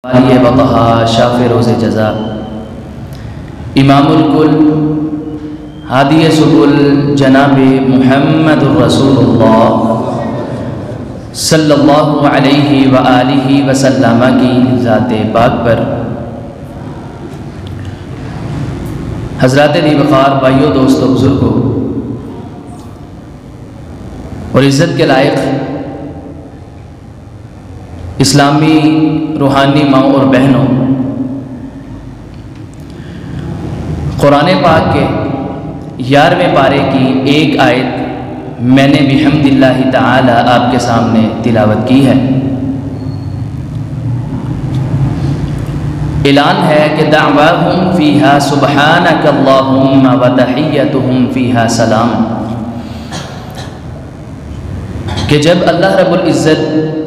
علی وطہا شاف روز جزا امام الکل ہادی سبل جناب محمد الرسول اللہ صلی اللہ علیہ وآلہ وسلم کی ذات پاک پر حضرات دی وقار بھائیوں دوستوں بزرگوں اور عزت کے لائق اسلامی روحانی ماؤں اور بہنوں، قرآن پاک کے 11ویں پارے کی ایک آیت میں نے بحمد اللہ تعالی آپ کے سامنے تلاوت کی ہے۔ اعلان ہے کہ دعواہم فیہا سبحانک اللہم وتحیتہم فیہا سلام، کہ جب اللہ رب العزت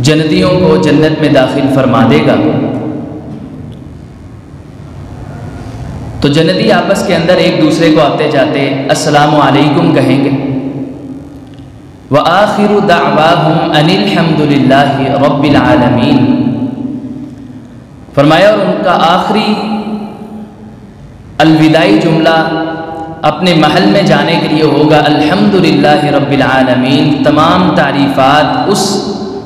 جنتیوں کو جنت میں داخل فرما دے گا تو جنتی آپس کے اندر ایک دوسرے کو آتے جاتے السلام علیکم کہیں گے، وآخر دعواہم ان الحمد للہ رب العالمین، فرمایا اور ان کا آخری الوداعی جملہ اپنے محل میں جانے کے لیے ہوگا الحمدللہ رب العالمین، تمام تعریفات اس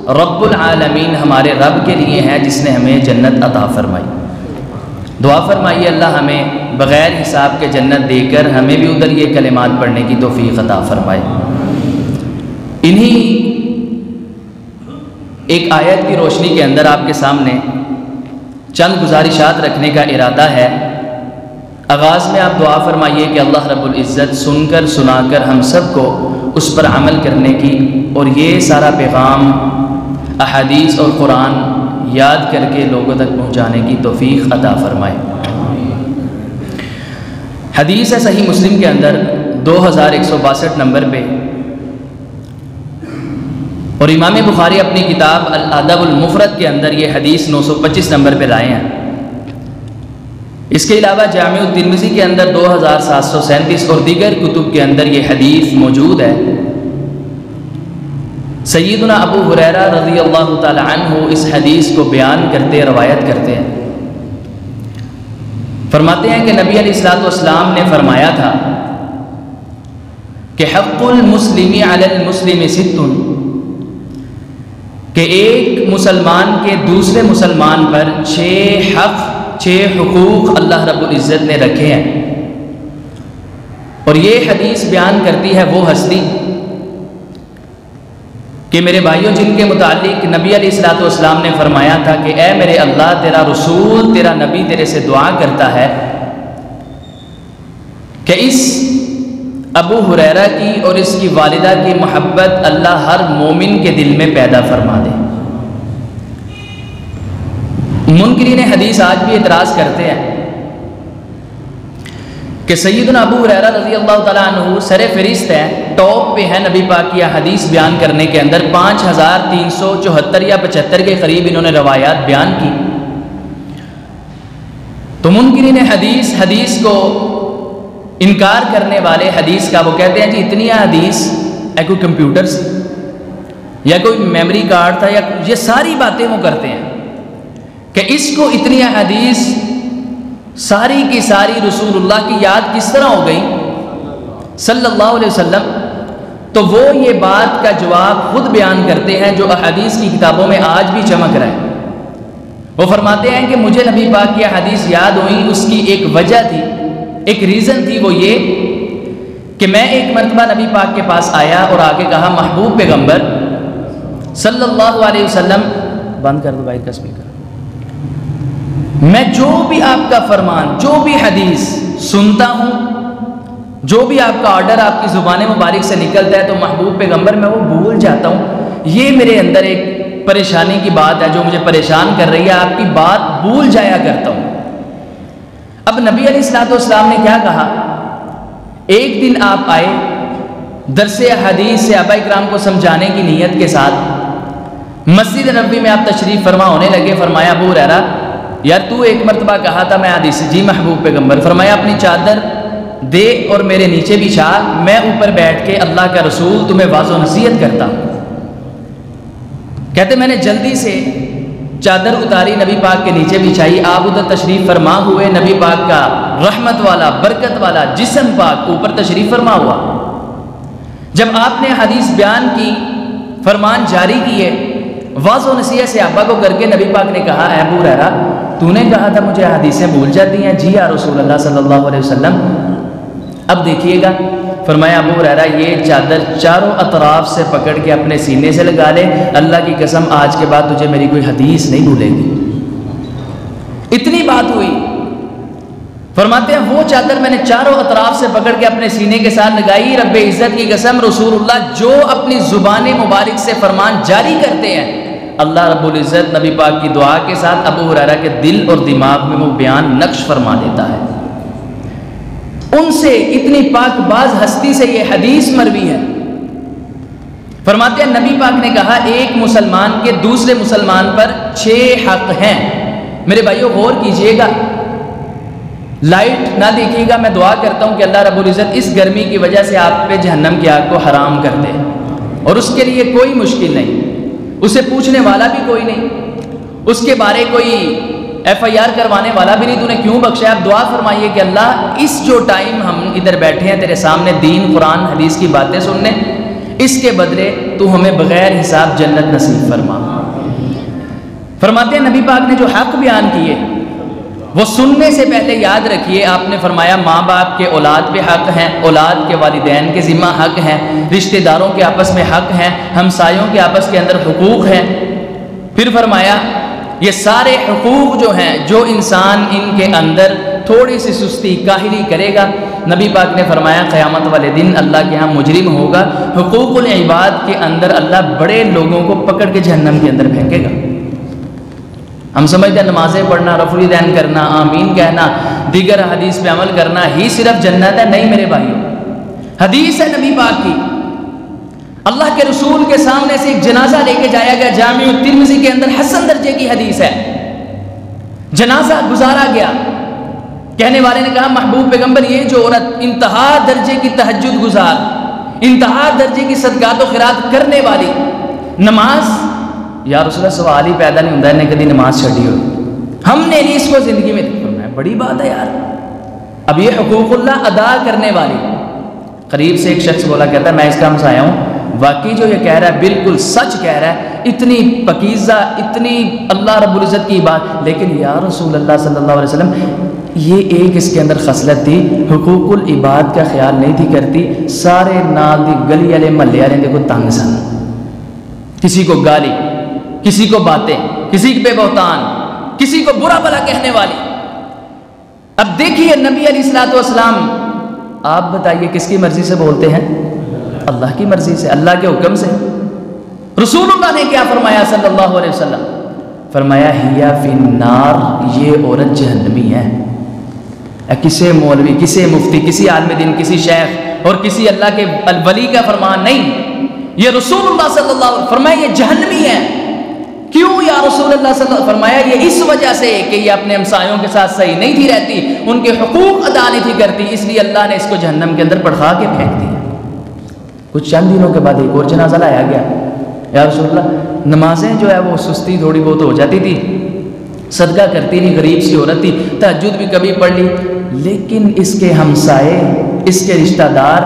رب العالمین ہمارے رب کے لیے ہیں جس نے ہمیں جنت عطا فرمائی۔ دعا فرمائیے اللہ ہمیں بغیر حساب کے جنت دے کر ہمیں بھی ادھر یہ کلمات پڑھنے کی توفیق عطا فرمائے۔ انہی ایک آیت کی روشنی کے اندر آپ کے سامنے چند گزارشات رکھنے کا ارادہ ہے۔ آغاز میں آپ دعا فرمائیے کہ اللہ رب العزت سن کر سنا کر ہم سب کو اس پر عمل کرنے کی اور یہ سارا پیغام احادیث اور قرآن یاد کر کے لوگوں تک پہنچانے کی توفیق عطا فرمائے۔ حدیث ہے صحیح مسلم کے اندر 2162 نمبر پہ، اور امام بخاری اپنی کتاب الادب المفرد کے اندر یہ حدیث 925 نمبر پہ لائے ہیں۔ اس کے علاوہ جامع الترمذی کے اندر 2737 اور دیگر کتب کے اندر یہ حدیث موجود ہے۔ سیدنا ابو ہریرہ رضی اللہ تعالی عنہ اس حدیث کو بیان کرتے روایت کرتے ہیں، فرماتے ہیں کہ نبی علیہ الصلوۃ والسلام نے فرمایا تھا کہ حق المسلم علی المسلم ست، کہ ایک مسلمان کے دوسرے مسلمان پر 6 حقوق اللہ رب العزت نے رکھے ہیں، اور یہ حدیث بیان کرتی ہے وہ ہستی کہ میرے بھائیوں جن کے متعلق نبی علیہ الصلوۃ والسلام نے فرمایا تھا کہ اے میرے اللہ، تیرا رسول تیرا نبی تیرے سے دعا کرتا ہے کہ اس ابو ہریرہ کی اور اس کی والدہ کی محبت اللہ ہر مومن کے دل میں پیدا فرما دے۔ منکرین حدیث آج بھی اعتراض کرتے ہیں کہ سیدنا ابو ہریرہ رضی اللہ تعالیٰ عنہ سر فہرست ہے، ٹاپ پہ ہے نبی پاک کی حدیث بیان کرنے کے اندر، 5374 یا 75 کے قریب انہوں نے روایات بیان کی۔ تو منکرین حدیث کو انکار کرنے والے حدیث کا وہ کہتے ہیں جی اتنی حدیث کوئی کمپیوٹر سے یا کوئی میموری کارڈ تھا، یا یہ ساری باتیں وہ کرتے ہیں کہ اس کو اتنی حدیث ساری کی ساری رسول اللہ کی یاد کس طرح ہو گئی صلی اللہ علیہ وسلم۔ تو وہ یہ بات کا جواب خود بیان کرتے ہیں جو احادیث کی کتابوں میں آج بھی چمک رہا ہے۔ وہ فرماتے ہیں کہ مجھے نبی پاک کی حدیث یاد ہوئی، اس کی ایک وجہ تھی، ایک ریزن تھی، وہ یہ کہ میں ایک مرتبہ نبی پاک کے پاس آیا اور آگے کہا محبوب پیغمبر صلی اللہ علیہ وسلم، بند کر دو بھائی کا اسپیکر، میں جو بھی آپ کا فرمان، جو بھی حدیث سنتا ہوں، جو بھی آپ کا آرڈر آپ کی زبان مبارک سے نکلتا ہے تو محبوب پیغمبر میں وہ بھول جاتا ہوں۔ یہ میرے اندر ایک پریشانی کی بات ہے جو مجھے پریشان کر رہی ہے، آپ کی بات بھول جایا کرتا ہوں۔ اب نبی علیہ الصلوۃ والسلام نے کیا کہا، ایک دن آپ آئے درس حدیث صحابہ اکرام کو سمجھانے کی نیت کے ساتھ، مسجد نبوی میں آپ تشریف فرما ہونے لگے، فرمایا ابو ہریرہ یار تو ایک مرتبہ کہا تھا میں حدیث، جی محبوب پیغمبر، فرمایا اپنی چادر دے اور میرے نیچے بچھا، میں اوپر بیٹھ کے اللہ کا رسول تمہیں واضح نصیحت کرتا ہوں۔ کہتے میں نے جلدی سے چادر اتاری نبی پاک کے نیچے بچھائی، آپ ادھر تشریف فرما ہوئے، نبی پاک کا رحمت والا برکت والا جسم پاک اوپر تشریف فرما ہوا۔ جب آپ نے حدیث بیان کی، فرمان جاری کیے، واضح و نصیحت صحابہ کو کر کے نبی پاک نے کہا، اے ابو ہریرہ تو نے کہا تھا مجھے حدیثیں بھول جاتی ہیں؟ جی یا رسول اللہ صلی اللہ علیہ وسلم۔ اب دیکھیے گا، فرمایا ابو ہریرہ یہ چادر چاروں اطراف سے پکڑ کے اپنے سینے سے لگا لے، اللہ کی قسم آج کے بعد تجھے میری کوئی حدیث نہیں بھولے گی۔ اتنی بات ہوئی، فرماتے ہیں وہ چادر میں نے چاروں اطراف سے پکڑ کے اپنے سینے کے ساتھ لگائی، رب عزت کی قسم رسول اللہ جو اپنی زبان مبارک سے فرمان جاری کرتے ہیں، اللہ رب العزت نبی پاک کی دعا کے ساتھ ابو ہریرہ کے دل اور دماغ میں وہ بیان نقش فرما دیتا ہے۔ ان سے اتنی پاک باز ہستی سے یہ حدیث مروی ہے۔ فرماتے ہیں نبی پاک نے کہا ایک مسلمان کے دوسرے مسلمان پر 6 حق ہیں۔ میرے بھائیو غور کیجئے گا، لائٹ نہ دیکھیے گا، میں دعا کرتا ہوں کہ اللہ رب العزت اس گرمی کی وجہ سے آپ پہ جہنم کی آگ کو حرام کر دے، اور اس کے لیے کوئی مشکل نہیں، اسے پوچھنے والا بھی کوئی نہیں، اس کے بارے کوئی FIR کروانے والا بھی نہیں، تو نے کیوں بخشا؟ آپ دعا فرمائیے کہ اللہ اس جو ٹائم ہم ادھر بیٹھے ہیں تیرے سامنے دین قرآن حدیث کی باتیں سننے، اس کے بدلے تو ہمیں بغیر حساب جنت نصیب فرما۔ فرماتے ہیں نبی پاک نے جو حق بیان کیے وہ سننے سے پہلے یاد رکھیے، آپ نے فرمایا ماں باپ کے اولاد پہ حق ہیں، اولاد کے والدین کے ذمہ حق ہیں، رشتہ داروں کے آپس میں حق ہیں، ہمسایوں کے آپس کے اندر حقوق ہیں۔ پھر فرمایا یہ سارے حقوق جو ہیں، جو انسان ان کے اندر تھوڑی سی سستی کاہلی کرے گا، نبی پاک نے فرمایا قیامت والے دن اللہ کے ہاں مجرم ہوگا۔ حقوق العباد کے اندر اللہ بڑے لوگوں کو پکڑ کے جہنم کے اندر پھینکے گا۔ ہم سمجھتے ہیں نمازیں پڑھنا، رفع الیدین کرنا، آمین کہنا، دیگر حدیث پہ عمل کرنا ہی صرف جنت ہے، نہیں میرے بھائیوں۔ حدیث ہے نبی پاک کی، اللہ کے رسول کے سامنے سے ایک جنازہ لے کے جایا گیا، جامع الترمذی کے اندر حسن درجے کی حدیث ہے۔ جنازہ گزارا گیا، کہنے والے نے کہا محبوب پیغمبر یہ جو عورت انتہا درجے کی تہجد گزار، انتہا درجے کی صدقات و خیرات کرنے والی، نماز، یا رسول اللہ سوال ہی پیدا نہیں ہوتا ہے نے کبھی نماز چھڑی ہو، ہم نے نہیں اس کو زندگی میں دیکھا، بڑی بات ہے یار۔ اب یہ حقوق اللہ ادا کرنے والی، قریب سے ایک شخص بولا کہتا ہے میں اس کام سے آیا ہوں، واقعی جو یہ کہہ رہا ہے بالکل سچ کہہ رہا ہے، اتنی پکیزہ، اتنی اللہ رب العزت کی بات، لیکن یا رسول اللہ صلی اللہ علیہ وسلم یہ ایک اس کے اندر خصلت تھی، حقوق العباد کا خیال نہیں تھی کرتی، سارے نال دی گلی والے محلے والے دیکھو تنگ سن، کسی کو گالی، کسی کو باتیں، کسی پہ بہتان، کسی کو برا بھلا کہنے والی۔ اب دیکھیے نبی علیہ الصلوۃ والسلام، آپ بتائیے کس کی مرضی سے بولتے ہیں؟ اللہ کی مرضی سے، اللہ کے حکم سے۔ رسول اللہ نے کیا فرمایا صلی اللہ علیہ وسلم؟ فرمایا ہیا فی النار، یہ عورت جہنمی ہے۔ کسی مولوی، کسی مفتی، کسی عالم دین، کسی شیخ اور کسی اللہ کے ولی کا فرمان نہیں، یہ رسول اللہ صلی اللہ علیہ وسلم فرمایا یہ جہنمی ہے۔ کیوں یا رسول اللہ صلی اللہ علیہ وسلم؟ فرمایا یہ اس وجہ سے کہ یہ اپنے ہمسایوں کے ساتھ صحیح نہیں تھی رہتی، ان کے حقوق ادا نہیں تھی کرتی، اس لیے اللہ نے اس کو جہنم کے اندر پڑھا کے پھینک دیا۔ کچھ چند دنوں کے بعد ایک اور جنازہ لایا گیا، یا رسول اللہ نمازیں جو ہے وہ سستی تھوڑی بہت ہو جاتی تھی، صدقہ کرتی نہیں، غریب سی عورت تھی، تہجد بھی کبھی پڑھ لی، لیکن اس کے ہمسائے، اس کے رشتہ دار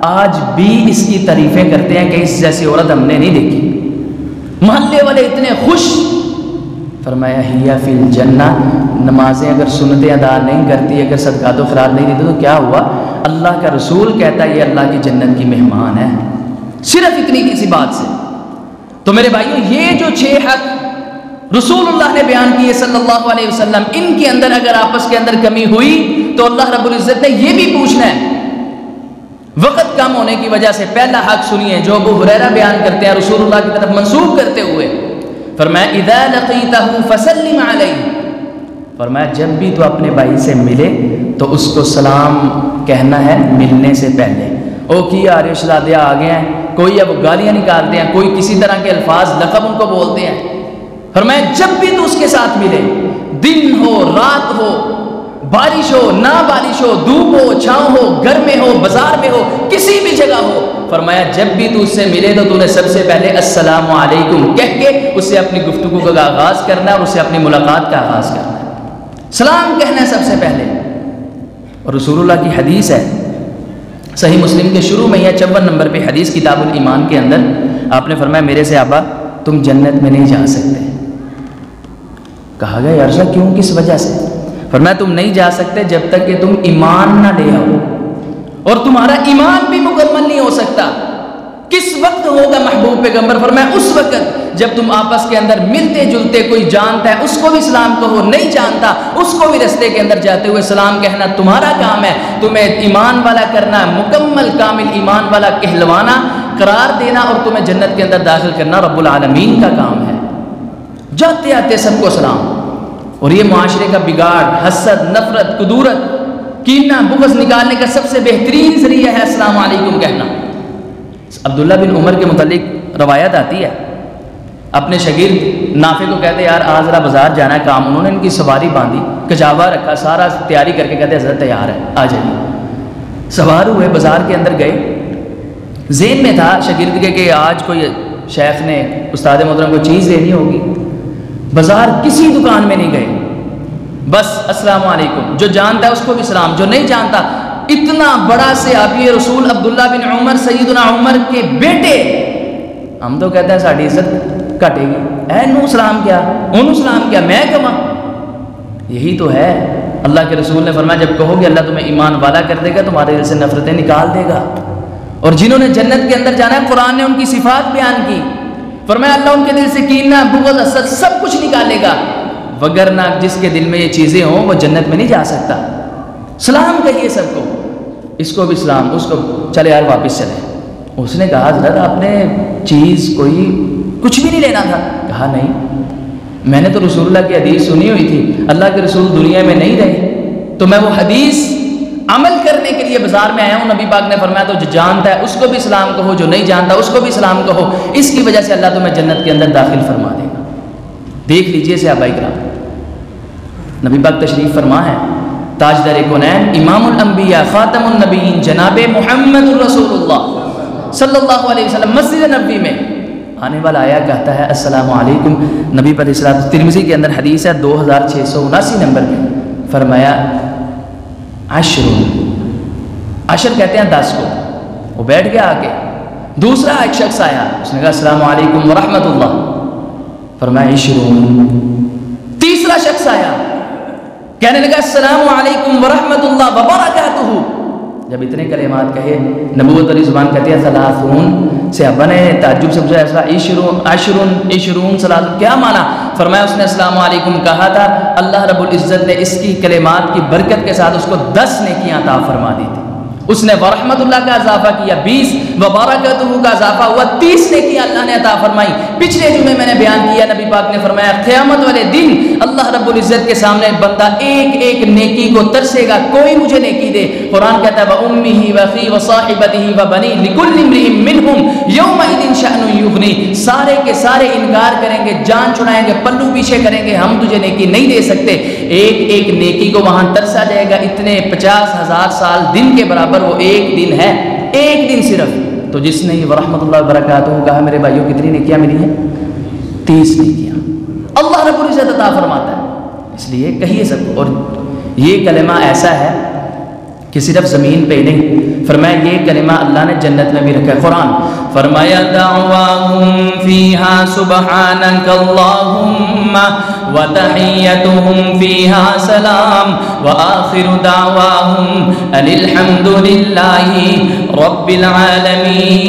آج بھی اس کی تعریفیں کرتے ہیں کہ اس جیسی عورت ہم نے نہیں دیکھی، محلے والے اتنے خوش۔ فرمایا ہیا فی الجنہ، نمازیں اگر سنتیں ادا نہیں کرتی، اگر صدقات و خیرات نہیں دیتی تو کیا ہوا؟ اللہ کا رسول کہتا ہے یہ اللہ کی جنت کی مہمان ہے، صرف اتنی کسی بات سے۔ تو میرے بھائیوں یہ جو 6 حق رسول اللہ نے بیان کیے صلی اللہ علیہ وسلم، ان کے اندر اگر آپس کے اندر کمی ہوئی تو اللہ رب العزت نے یہ بھی پوچھنا ہے۔ وقت کم ہونے کی وجہ سے پہلا حق سنیے جو ابو ہریرہ بیان کرتے ہیں رسول اللہ کی طرف منسوب کرتے ہوئے، فرمایا اذا لقیتہ فسلم علیہ، فرمایا جب بھی تو اپنے بھائی سے ملے تو اس کو سلام کہنا ہے ملنے سے پہلے۔ او کی آ شہزادے آ گئے ہیں، کوئی اب گالیاں نکالتے ہیں، کوئی کسی طرح کے الفاظ لقب ان کو بولتے ہیں، فرمایا جب بھی تو اس کے ساتھ ملے، دن ہو رات ہو، بارش ہو نہ بارش ہو، دھوپ ہو چھاؤں ہو، گھر میں ہو بازار میں ہو، کسی بھی جگہ ہو، فرمایا جب بھی تو اس سے ملے تو نے سب سے پہلے السلام علیکم کہہ کے اس سے اپنی گفتگو کا آغاز کرنا ہے اور اس سے اپنی ملاقات کا آغاز کرنا ہے، سلام کہنا ہے سب سے پہلے۔ اور رسول اللہ کی حدیث ہے صحیح مسلم کے شروع میں، 54 نمبر پہ حدیث کتاب الایمان کے اندر آپ نے فرمایا میرے سے آبا تم جنت میں نہیں جا سکتے۔ کہا گیا یا رسول اللہ کیوں، کس وجہ سے؟ فرمایا تم نہیں جا سکتے جب تک کہ تم ایمان نہ لے آؤ، اور تمہارا ایمان بھی مکمل نہیں ہو سکتا۔ کس وقت ہوگا محبوب پیغمبر؟ فرمایا اس وقت جب تم آپس کے اندر ملتے جلتے، کوئی جانتا ہے اس کو بھی سلام کہو، نہیں جانتا اس کو بھی رستے کے اندر جاتے ہوئے سلام کہنا تمہارا کام ہے، تمہیں ایمان والا کرنا، مکمل کامل ایمان والا کہلوانا، قرار دینا اور تمہیں جنت کے اندر داخل کرنا رب العالمین کا کام ہے۔ جاتے آتے سب کو سلام، اور یہ معاشرے کا بگاڑ، حسد، نفرت، کدورت، کینہ، بغض نکالنے کا سب سے بہترین ذریعہ ہے السلام علیکم کہنا۔ عبداللہ بن عمر کے متعلق روایت آتی ہے، اپنے شاگرد نافع کو کہتے یار آج ذرا بازار جانا ہے کام، انہوں نے ان کی سواری باندھی، کجاوا رکھا، سارا تیاری کر کے کہتے حضرت تیار ہے آ جائیے۔ سوار ہوئے بازار کے اندر گئے، ذہن میں تھا شاگرد کے کہ آج کوئی شیخ نے استاد محترم کو چیز لینی ہوگی، بازار کسی دکان میں نہیں گئے، بس السلام علیکم، جو جانتا ہے اس کو بھی سلام، جو نہیں جانتا۔ اتنا بڑا صحابی رسول عبداللہ بن عمر، سیدنا عمر کے بیٹے، ہم تو کہتے ہیں ساڑھی عزت کٹے گی، اے نو سلام کیا، انہوں سلام کیا، میں کما، یہی تو ہے۔ اللہ کے رسول نے فرمایا جب کہو گے اللہ تمہیں ایمان والا کر دے گا، تمہارے دل سے نفرتیں نکال دے گا، اور جنہوں نے جنت کے اندر جانا ہے قرآن نے ان کی صفات بیان کی، فرمایا اللہ ان کے دل سے کینہ، بغض، حسد سب کچھ نکالے گا، وگرنہ جس کے دل میں یہ چیزیں ہوں وہ جنت میں نہیں جا سکتا۔ سلام کہیے سب کو، اس کو بھی سلام، اس کو چلے یار واپس چلے۔ اس نے کہا حضرت آپ نے چیز کوئی کچھ بھی نہیں لینا تھا؟ کہا نہیں، میں نے تو رسول اللہ کی حدیث سنی ہوئی تھی، اللہ کے رسول دنیا میں نہیں رہے، تو میں وہ حدیث عمل کرنے کے لیے بازار میں آیا ہوں۔ نبی پاک نے فرمایا تو جو جانتا ہے اس کو بھی سلام کہو، جو نہیں جانتا اس کو بھی سلام کہو، اس کی وجہ سے اللہ تمہیں جنت کے اندر داخل فرما دے گا۔ دیکھ لیجئے صحابہ کرام، نبی پاک تشریف فرما ہے، تاجدار کونین، امام الانبیاء، خاتم النبیین، جناب محمد رسول اللہ صلی اللہ علیہ وسلم مسجد نبوی میں آنے والا آیا کہتا ہے السلام علیکم، نبی پر اسلام، ترمذی کے اندر حدیث ہے 2679 نمبر کی، فرمایا عشر کہتے ہیں 10 کو، وہ بیٹھ گیا آگے۔ دوسرا ایک شخص آیا، اس نے کہا السلام علیکم ورحمۃ اللہ، فرمایا 20۔ تیسرا شخص آیا، کہنے لگا السلام علیکم ورحمۃ اللہ وبرکاتہ۔ جب اتنے کلمات کہے، نبوت والی زبان کہتی ہے 30، صحابہ نے تعجب سے پوچھا ایسا 20 کیا مانا؟ فرمایا اس نے السلام علیکم کہا تھا، اللہ رب العزت نے اس کی کلمات کی برکت کے ساتھ اس کو 10 نیکیاں عطا فرما دی تھی۔ اس نے ورحمت اللہ کا اضافہ کیا 20، وبرکاتہ کا اضافہ ہوا 30 نیکیاں اللہ نے عطا فرمائی۔ پچھلے جمعے میں نے بیان کیا، نبی پاک نے فرمایا قیامت والے دن اللہ رب العزت کے سامنے بندہ ایک ایک نیکی کو ترسے گا، کوئی مجھے نیکی دے۔ قرآن کہتا ہے وَأُمِّهِ وَأَخِيهِ وَصَاحِبَتِهِ وَبَنِيهِ لِكُلِّ امْرِئٍ مِّنْهُمْ يَوْمَئِذٍ شَأْنٌ يُغْنِيهِ، سارے کے سارے انکار کریں گے، جان چھڑائیں گے، پلو پیچھے کریں گے، ہم تجھے نیکی نہیں دے سکتے۔ ایک ایک نیکی کو وہاں ترسا جائے گا، اتنے 50,000 سال دن کے برابر وہ ایک دن ہے، ایک دن صرف۔ تو جس نے یہ ورحمۃ اللہ وبرکاتہ کہا میرے بھائیوں کتنی نیکیاں ملی ہیں؟ 30 نیکیاں اللہ رب العزت عطا فرماتا ہے۔ اس لیے کہیے سب کو، اور یہ کلمہ ایسا ہے کہ صرف زمین پہ ہی نہیں، فرمایا یہ کلمہ اللہ نے جنت میں بھی رکھا ہے۔ قرآن فرمایا دعواہم فیہا سبحانک اللہم وتحیتہم فیہا سلام وآخر دعواہم ان الحمد للہ رب العالمین۔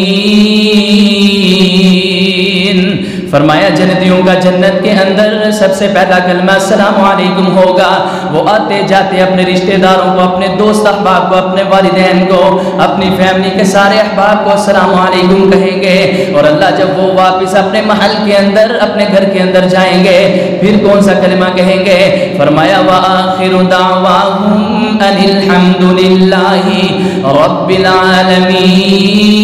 فرمایا جنتیوں کا جنت کے اندر سب سے پہلا کلمہ السلام علیکم ہوگا، وہ آتے جاتے اپنے رشتہ داروں کو، اپنے دوست احباب کو، اپنے والدین کو، اپنی فیملی کے سارے احباب کو السلام علیکم کہیں گے، اور اللہ جب وہ واپس اپنے محل کے اندر، اپنے گھر کے اندر جائیں گے پھر کون سا کلمہ کہیں گے؟ فرمایا وآخر دعواہم ان الحمد للہ رب العالمین۔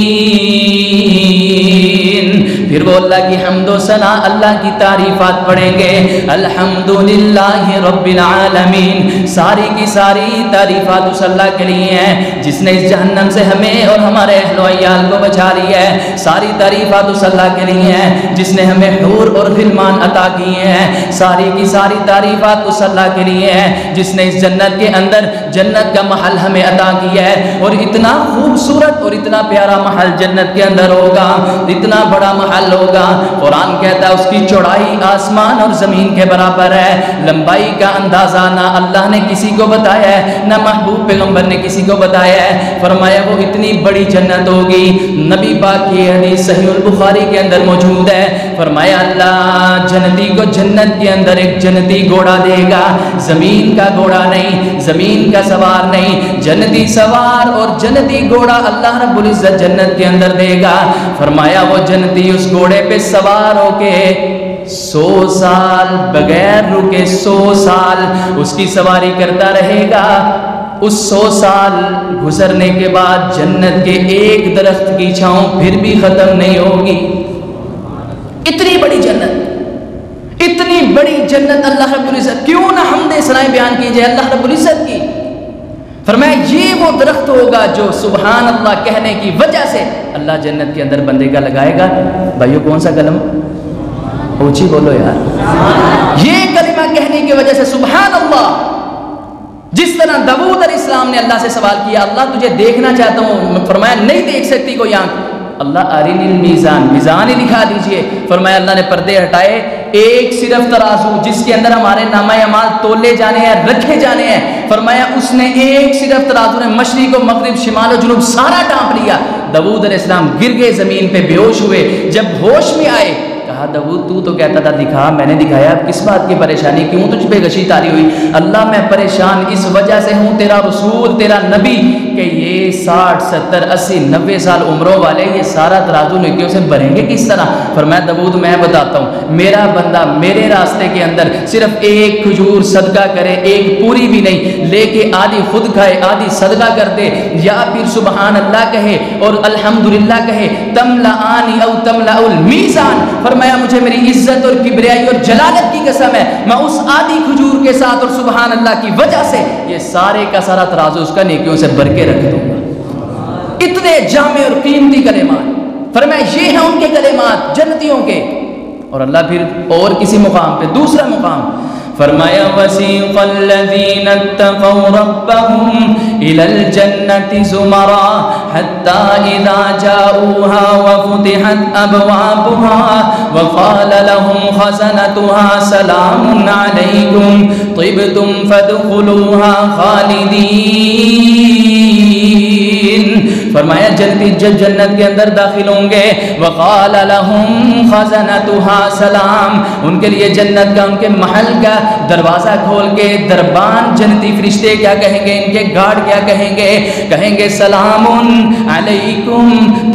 پھر وہ اللہ کی حمد و ثنا، اللہ کی تعریفات پڑھیں گے. الحمدللہ رب العالمین، ساری کی ساری تعریفات اس اللہ کے لیے ہیں جس نے اس جہنم سے ہمیں اور ہمارے اہل و عیال کو بچا لیا ہے. ساری تعریفات اس اللہ کے لیے ہیں جس نے ہمیں حور اور غلمان عطا کیے ہیں. ساری کی ساری تعریفات اس اللہ کے لیے ہیں جس نے اس جنت کے اندر جنت کا محل ہمیں عطا کیا ہے. اور اتنا خوبصورت اور اتنا پیارا محل جنت کے اندر ہوگا، اتنا بڑا محل ہوگا. قرآن کہتا ہے اس کی چوڑائی آسمان اور زمین کے برابر ہے. لمبائی کا اندازہ نہ اللہ نے کسی کو بتایا ہے، نہ محبوب پیغمبر نے کسی کو بتایا ہے. فرمایا وہ اتنی بڑی جنت ہوگی. نبی پاک کی حدیث صحیح البخاری کے اندر موجود ہے. فرمایا اللہ جنتی کو جنت کے اندر ایک جنتی گھوڑا دے گا، زمین کا گھوڑا نہیں، زمین کا سوار نہیں، جنتی سوار اور جنتی گھوڑا اللہ رب العزت جنت کے اندر دے گا. فرمایا وہ جنتی اس گھوڑے پہ سوار ہو کے 100 سال بغیر رکے 100 سال اس کی سواری کرتا رہے گا. اس 100 سال گزرنے کے بعد جنت کے ایک درخت کی چھاؤں پھر بھی ختم نہیں ہوگی. اتنی بڑی جنت، اتنی بڑی جنت اللہ رب العزت. کیوں نہ حمد ثنا بیان کی جائے اللہ رب العزت کی. فرمایا یہ وہ درخت ہوگا جو سبحان اللہ کہنے کی وجہ سے اللہ جنت کے اندر بندے کا لگائے گا. بھائیو کون سا کلمہ؟ اونچی بولو یار. یہ کلمہ کہنے کی وجہ سے سبحان اللہ، جس طرح داؤد علیہ السلام نے اللہ سے سوال کیا اللہ تجھے دیکھنا چاہتا ہوں، فرمایا نہیں دیکھ سکتی کوئی آنکھ. اللہ ارنی المیزان، میزان ہی دکھا دیجئے. فرمایا اللہ نے پردے ہٹائے، ایک صرف ترازو جس کے اندر ہمارے نامہ اعمال تولے جانے ہیں، رکھے جانے ہیں. فرمایا اس نے ایک صرف ترازو نے مشرق و مغرب شمال و جنوب سارا ٹانپ لیا. داؤد علیہ السلام گر گئے زمین پہ بے ہوش ہوئے. جب ہوش میں آئے کہا داؤد تو کہتا تھا دکھا، میں نے دکھایا. اب کس بات کی پریشانی، کیوں تجھ پہ غشی تاری ہوئی؟ اللہ میں پریشان اس وجہ سے ہوں تیرا رسول تیرا نبی کہ یہ 60 70 80 90 سال عمروں والے یہ سارا ترازو نیکیوں سے بھریں گے کس طرح؟ فرمایا داؤد میں بتاتا ہوں، میرا بندہ میرے راستے کے اندر صرف ایک کھجور صدقہ کرے، ایک پوری بھی نہیں لے کے آدھی خود کھائے آدھی صدقہ کر دے، یا پھر سبحان اللہ کہے اور الحمدللہ کہے، تملأانی او تملأ المیزان. فرمایا مجھے میری عزت اور کبریائی اور جلالت کی قسم ہے، میں اس آدھی کھجور کے ساتھ اور سبحان اللہ کی وجہ سے یہ سارے کا سارا ترازو اس کا نیکیوں سے بھر کے رکھ دوں گا. اتنے جامع اور قیمتی کلمات. فرمایا یہ ہیں ان کے کلمات جنتیوں کے. اور اللہ پھر اور کسی مقام پہ دوسرا مقام فرمایا وسیق الذین اتقوا ربهم الى الجنة زمرا حتى اذا جاءوها وفتحت ابوابها وقال لهم خزنتها سلام علیکم طبتم فادخلوها خالدین. فرمایا جنتی جب جنت کے اندر داخل ہوں گے وقال لهم خزنتها سلام، ان کے لیے جنت کا ان کے محل کا دروازہ کھول کے دربان جنتی فرشتے کیا کہیں گے، ان کے گارڈ کیا کہیں گے، کہیں گے سلام علیکم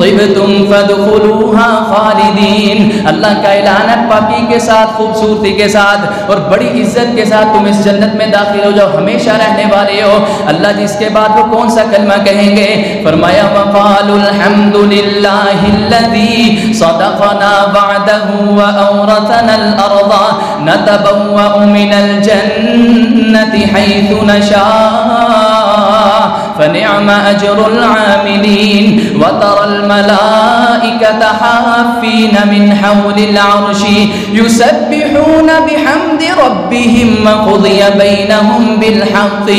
طبتم فادخلوها خالدین. اللہ کا اعلان ہے پاکی کے ساتھ خوبصورتی کے ساتھ اور بڑی عزت کے ساتھ تم اس جنت میں داخل ہو جاؤ، ہمیشہ رہنے والے ہو. اللہ جس کے بعد وہ کون سا کلمہ کہیں گے؟ فرمایا وقالوا الحمد للہ الذی صدقنا وعده وأورثنا الأرض نتبوأ من الجنة حيث نشاء فنعم أجر العاملين. وترى الملائكة حافين من حول العرش يسبحون بحمد ربهم وقضي بينهم بالحق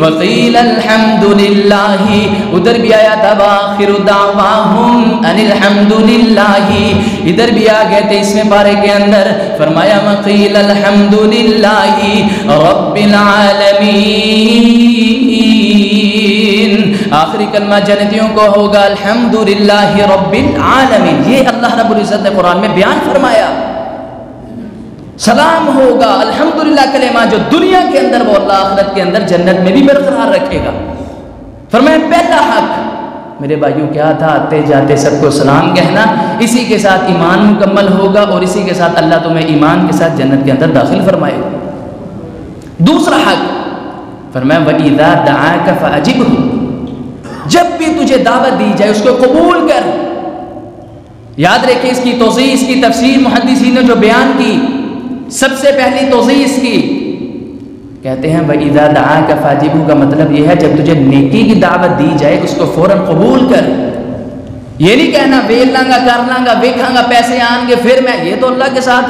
وقيل الحمد لله. ادھر بھی آیا تھا وآخر دعواهم ان الحمد للہ. ادھر بھی آ گئے تھے اس میں پارے کے اندر فرمایا وقیل الحمد للہ رب العالمین. آخری کلمہ جنتیوں کو ہوگا الحمد للہ رب العالمین. یہ اللہ رب العزت نے قرآن میں بیان فرمایا. سلام ہوگا الحمدللہ کلمہ جو دنیا کے اندر وہ اللہ آخرت کے اندر جنت میں بھی برقرار رکھے گا. فرمایا پہلا حق میرے بھائیوں کیا تھا؟ آتے جاتے سب کو سلام کہنا، اسی کے ساتھ ایمان مکمل ہوگا اور اسی کے ساتھ اللہ تمہیں ایمان کے ساتھ جنت کے اندر داخل فرمائے گا. دوسرا حق فرمایا وَإِذَا دَعَاكَ فَأَجِبْهُ، جب بھی تجھے دعوت دی جائے اس کو قبول کر. یاد رکھیں اس کی توضیح، اس کی تفسیر محدثین نے جو بیان کی، سب سے پہلی توضیح اس کی کہتے ہیں وَإِذَا دَعَاكَ فَأَجِبْهُ کا مطلب یہ ہے جب تجھے نیکی کی دعوت دی جائے اس کو فوراً قبول کر. یہ نہیں کہنا ویل لاں گا، کر لاں گا، ویکھاں گا، پیسے آن گے پھر میں، یہ تو اللہ کے ساتھ،